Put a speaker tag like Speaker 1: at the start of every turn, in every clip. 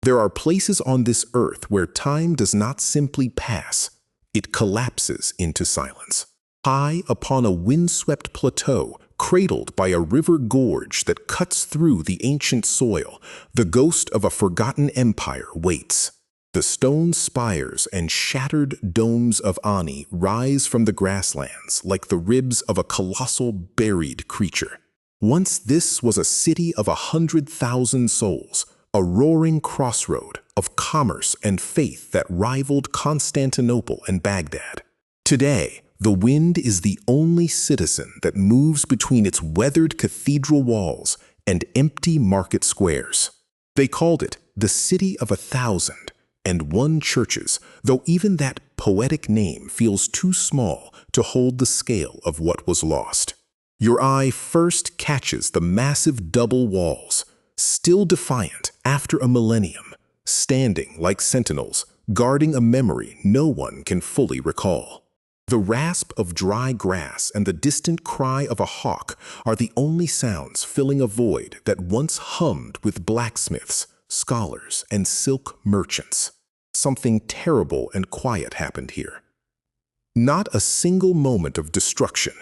Speaker 1: There are places on this earth where time does not simply pass, it collapses into silence. High upon a windswept plateau, cradled by a river gorge that cuts through the ancient soil, the ghost of a forgotten empire waits. The stone spires and shattered domes of Ani rise from the grasslands like the ribs of a colossal buried creature. Once this was a city of 100,000 souls, a roaring crossroad of commerce and faith that rivaled Constantinople and Baghdad. Today, the wind is the only citizen that moves between its weathered cathedral walls and empty market squares. They called it the City of 1,001 churches, though even that poetic name feels too small to hold the scale of what was lost. Your eye first catches the massive double walls, still defiant after a millennium, standing like sentinels, guarding a memory no one can fully recall. The rasp of dry grass and the distant cry of a hawk are the only sounds filling a void that once hummed with blacksmiths, scholars, and silk merchants. Something terrible and quiet happened here. Not a single moment of destruction,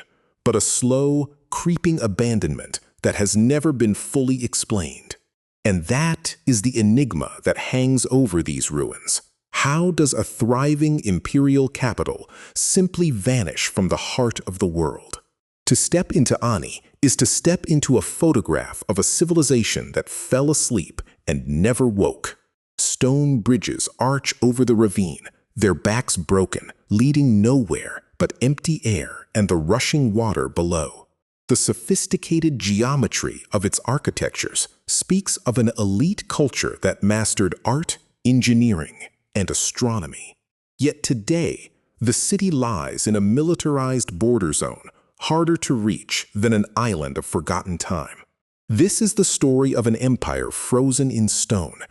Speaker 1: but a slow, creeping abandonment that has never been fully explained. And that is the enigma that hangs over these ruins. How does a thriving imperial capital simply vanish from the heart of the world? To step into Ani is to step into a photograph of a civilization that fell asleep and never woke. Stone bridges arch over the ravine, their backs broken, leading nowhere but empty air and the rushing water below. The sophisticated geometry of its architectures speaks of an elite culture that mastered art, engineering, and astronomy. Yet today, the city lies in a militarized border zone, harder to reach than an island of forgotten time. This is the story of an empire frozen in stone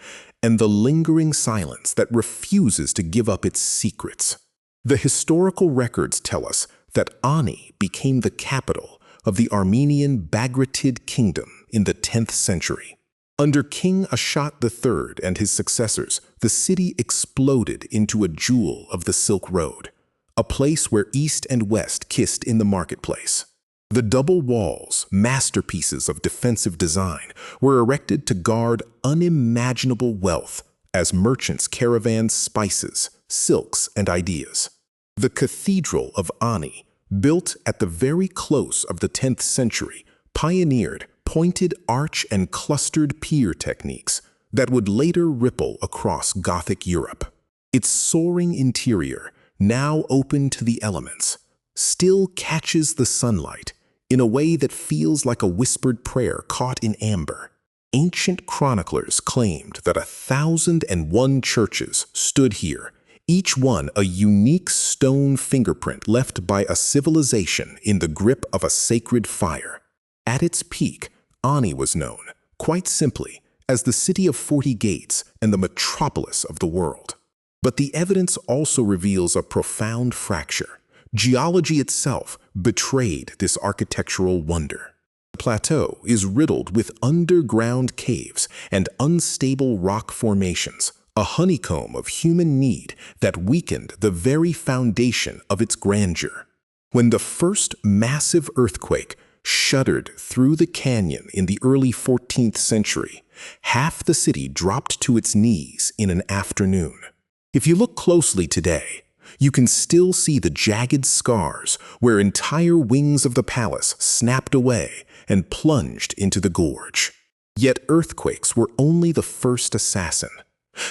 Speaker 1: and the lingering silence that refuses to give up its secrets. The historical records tell us that Ani became the capital of the Armenian Bagratid kingdom in the 10th century. Under King Ashat III and his successors, the city exploded into a jewel of the Silk Road, a place where East and West kissed in the marketplace. The double walls, masterpieces of defensive design, were erected to guard unimaginable wealth as merchants caravaned spices, silks, and ideas. The Cathedral of Ani, built at the very close of the 10th century, pioneered pointed arch and clustered pier techniques that would later ripple across Gothic Europe. Its soaring interior, now open to the elements, still catches the sunlight in a way that feels like a whispered prayer caught in amber. Ancient chroniclers claimed that 1,001 churches stood here, each one a unique stone fingerprint left by a civilization in the grip of a sacred fire. At its peak, Ani was known, quite simply, as the City of 40 Gates and the metropolis of the world. But the evidence also reveals a profound fracture. Geology itself betrayed this architectural wonder. The plateau is riddled with underground caves and unstable rock formations, a honeycomb of human need that weakened the very foundation of its grandeur. When the first massive earthquake shuddered through the canyon in the early 14th century, half the city dropped to its knees in an afternoon. If you look closely today, you can still see the jagged scars where entire wings of the palace snapped away and plunged into the gorge. Yet earthquakes were only the first assassin.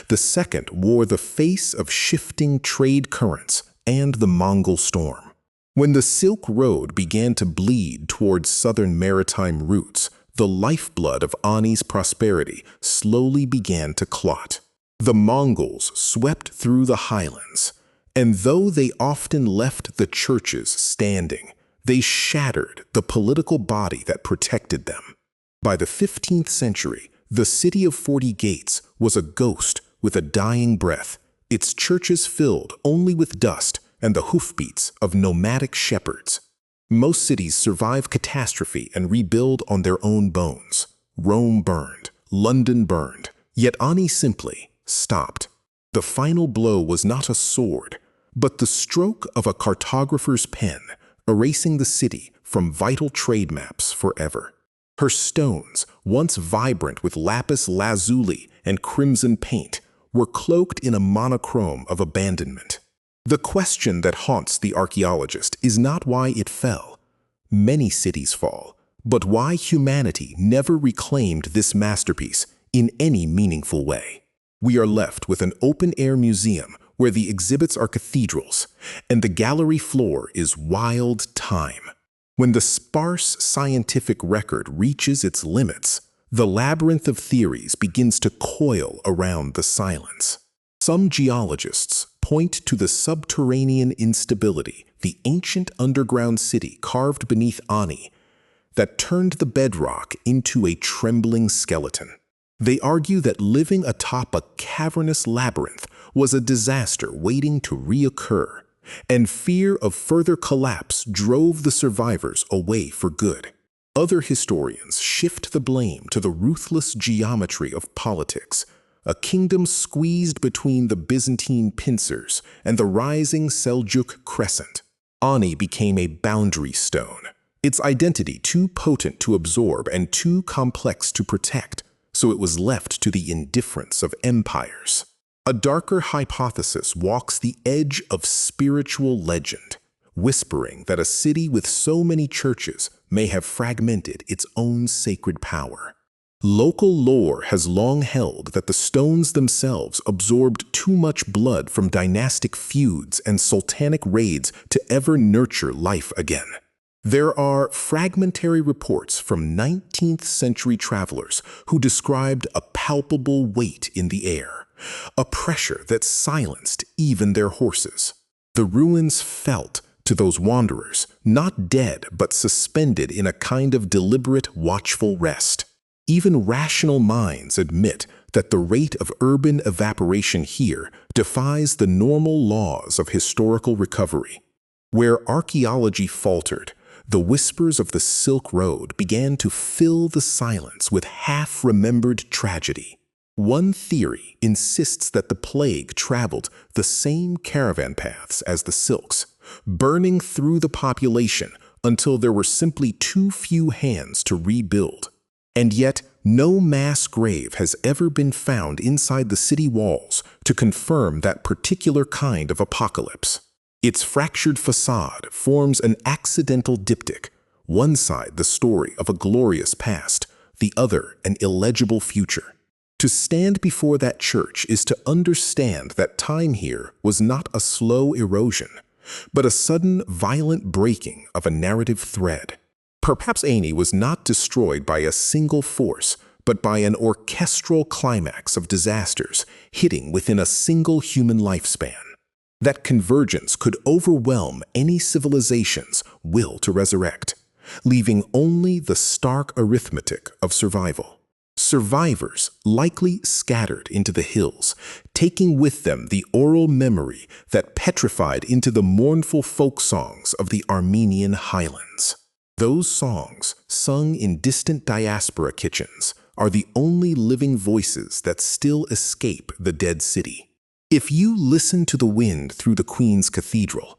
Speaker 1: The second wore the face of shifting trade currents and the Mongol storm. When the Silk Road began to bleed towards southern maritime routes, the lifeblood of Ani's prosperity slowly began to clot. The Mongols swept through the highlands, and though they often left the churches standing, they shattered the political body that protected them. By the 15th century, the City of 40 Gates was a ghost with a dying breath, its churches filled only with dust and the hoofbeats of nomadic shepherds. Most cities survive catastrophe and rebuild on their own bones. Rome burned, London burned, yet Ani simply stopped. The final blow was not a sword, but the stroke of a cartographer's pen, erasing the city from vital trade maps forever. Her stones, once vibrant with lapis lazuli and crimson paint, were cloaked in a monochrome of abandonment. The question that haunts the archaeologist is not why it fell. Many cities fall, but why humanity never reclaimed this masterpiece in any meaningful way. We are left with an open-air museum where the exhibits are cathedrals, and the gallery floor is wild time. When the sparse scientific record reaches its limits, the labyrinth of theories begins to coil around the silence. Some geologists point to the subterranean instability, the ancient underground city carved beneath Ani, that turned the bedrock into a trembling skeleton. They argue that living atop a cavernous labyrinth was a disaster waiting to reoccur, and fear of further collapse drove the survivors away for good. Other historians shift the blame to the ruthless geometry of politics, a kingdom squeezed between the Byzantine pincers and the rising Seljuk crescent. Ani became a boundary stone, its identity too potent to absorb and too complex to protect, so it was left to the indifference of empires. A darker hypothesis walks the edge of spiritual legend, whispering that a city with so many churches may have fragmented its own sacred power. Local lore has long held that the stones themselves absorbed too much blood from dynastic feuds and sultanic raids to ever nurture life again. There are fragmentary reports from 19th century travelers who described a palpable weight in the air, a pressure that silenced even their horses. The ruins felt, to those wanderers, not dead but suspended in a kind of deliberate, watchful rest. Even rational minds admit that the rate of urban evaporation here defies the normal laws of historical recovery. Where archaeology faltered, the whispers of the Silk Road began to fill the silence with half-remembered tragedy. One theory insists that the plague traveled the same caravan paths as the Silks, burning through the population until there were simply too few hands to rebuild. And yet, no mass grave has ever been found inside the city walls to confirm that particular kind of apocalypse. Its fractured facade forms an accidental diptych, one side the story of a glorious past, the other an illegible future. To stand before that church is to understand that time here was not a slow erosion, but a sudden, violent breaking of a narrative thread. Perhaps Ani was not destroyed by a single force, but by an orchestral climax of disasters hitting within a single human lifespan. That convergence could overwhelm any civilization's will to resurrect, leaving only the stark arithmetic of survival. Survivors likely scattered into the hills, taking with them the oral memory that petrified into the mournful folk songs of the Armenian highlands. Those songs, sung in distant diaspora kitchens, are the only living voices that still escape the dead city. If you listen to the wind through the Queen's Cathedral,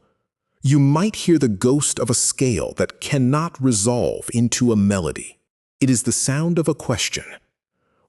Speaker 1: you might hear the ghost of a scale that cannot resolve into a melody. It is the sound of a question.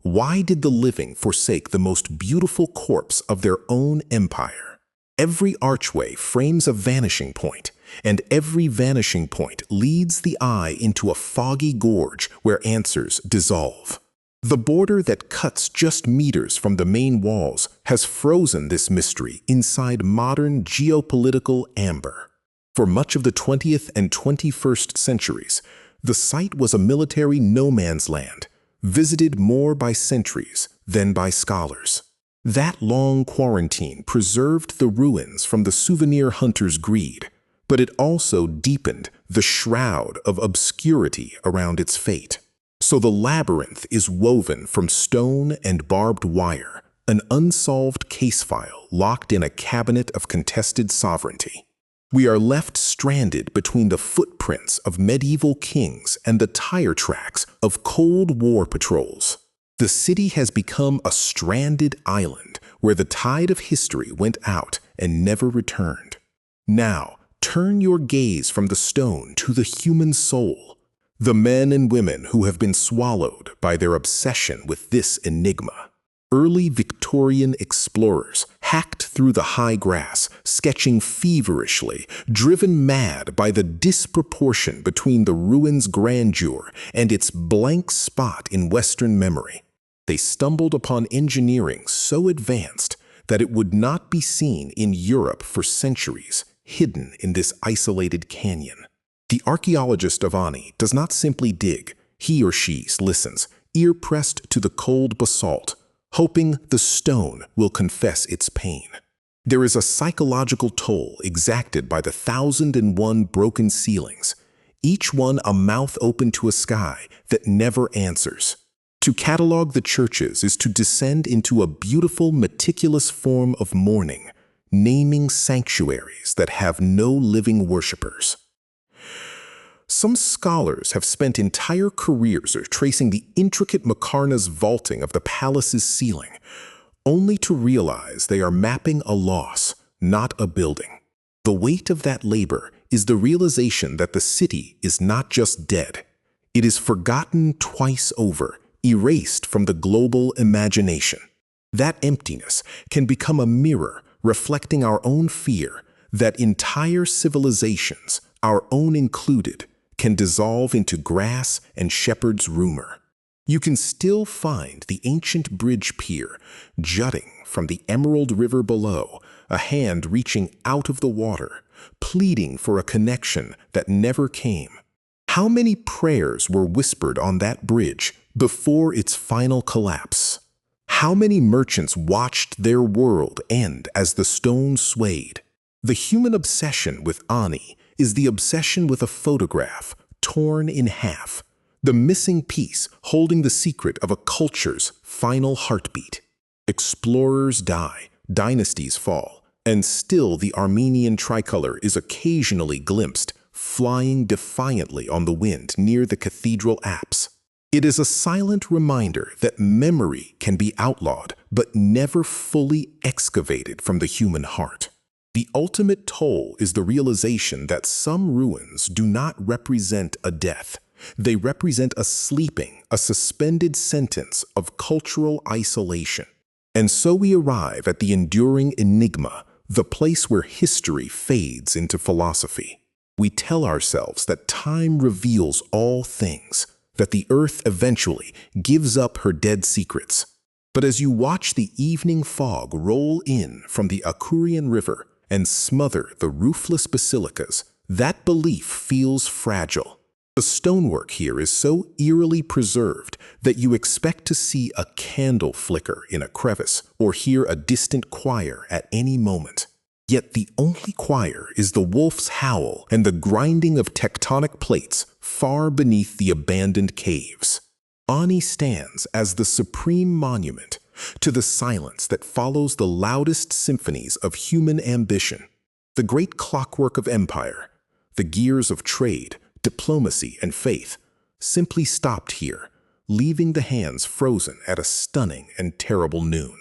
Speaker 1: Why did the living forsake the most beautiful corpse of their own empire? Every archway frames a vanishing point, and every vanishing point leads the eye into a foggy gorge where answers dissolve. The border that cuts just meters from the main walls has frozen this mystery inside modern geopolitical amber. For much of the 20th and 21st centuries, the site was a military no-man's land, visited more by sentries than by scholars. That long quarantine preserved the ruins from the souvenir hunter's greed, but it also deepened the shroud of obscurity around its fate. So the labyrinth is woven from stone and barbed wire, an unsolved case file locked in a cabinet of contested sovereignty. We are left stranded between the footprints of medieval kings and the tire tracks of Cold War patrols. The city has become a stranded island where the tide of history went out and never returned. Now, turn your gaze from the stone to the human soul, the men and women who have been swallowed by their obsession with this enigma. Early Victorian explorers hacked through the high grass, sketching feverishly, driven mad by the disproportion between the ruin's grandeur and its blank spot in Western memory. They stumbled upon engineering so advanced that it would not be seen in Europe for centuries, hidden in this isolated canyon. The archaeologist of Ani does not simply dig. He or she listens, ear pressed to the cold basalt, hoping the stone will confess its pain. There is a psychological toll exacted by the 1,001 broken ceilings, each one a mouth open to a sky that never answers. To catalog the churches is to descend into a beautiful, meticulous form of mourning, naming sanctuaries that have no living worshippers. Some scholars have spent entire careers tracing the intricate Makarna's vaulting of the palace's ceiling, only to realize they are mapping a loss, not a building. The weight of that labor is the realization that the city is not just dead. It is forgotten twice over, erased from the global imagination. That emptiness can become a mirror reflecting our own fear that entire civilizations, our own included, can dissolve into grass and shepherd's rumor. You can still find the ancient bridge pier jutting from the emerald river below, a hand reaching out of the water, pleading for a connection that never came. How many prayers were whispered on that bridge before its final collapse? How many merchants watched their world end as the stone swayed? The human obsession with Ani is the obsession with a photograph torn in half, the missing piece holding the secret of a culture's final heartbeat. Explorers die, dynasties fall, and still the Armenian tricolor is occasionally glimpsed, flying defiantly on the wind near the cathedral apse. It is a silent reminder that memory can be outlawed, but never fully excavated from the human heart. The ultimate toll is the realization that some ruins do not represent a death. They represent a sleeping, a suspended sentence of cultural isolation. And so we arrive at the enduring enigma, the place where history fades into philosophy. We tell ourselves that time reveals all things, that the earth eventually gives up her dead secrets. But as you watch the evening fog roll in from the Akurian River and smother the roofless basilicas, that belief feels fragile. The stonework here is so eerily preserved that you expect to see a candle flicker in a crevice or hear a distant choir at any moment. Yet the only choir is the wolf's howl and the grinding of tectonic plates far beneath the abandoned caves. Ani stands as the supreme monument to the silence that follows the loudest symphonies of human ambition, the great clockwork of empire, the gears of trade, diplomacy, and faith, simply stopped here, leaving the hands frozen at a stunning and terrible noon.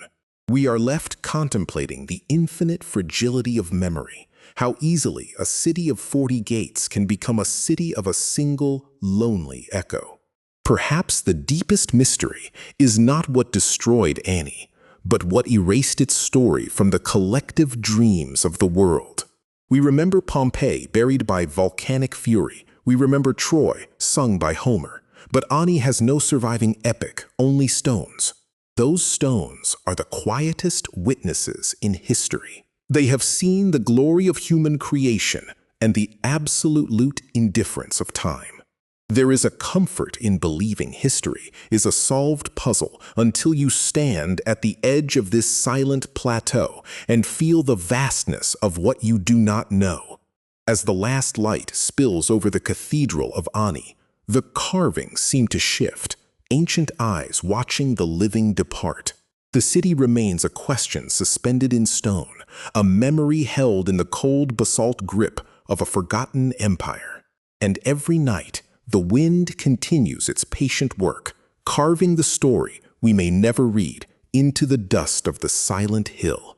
Speaker 1: We are left contemplating the infinite fragility of memory, how easily a city of 40 gates can become a city of a single, lonely echo. Perhaps the deepest mystery is not what destroyed Ani, but what erased its story from the collective dreams of the world. We remember Pompeii buried by volcanic fury. We remember Troy sung by Homer. But Ani has no surviving epic, only stones. Those stones are the quietest witnesses in history. They have seen the glory of human creation and the absolute indifference of time. There is a comfort in believing history is a solved puzzle until you stand at the edge of this silent plateau and feel the vastness of what you do not know. As the last light spills over the cathedral of Ani, the carvings seem to shift, ancient eyes watching the living depart. The city remains a question suspended in stone, a memory held in the cold basalt grip of a forgotten empire. And every night, the wind continues its patient work, carving the story we may never read, into the dust of the silent hill.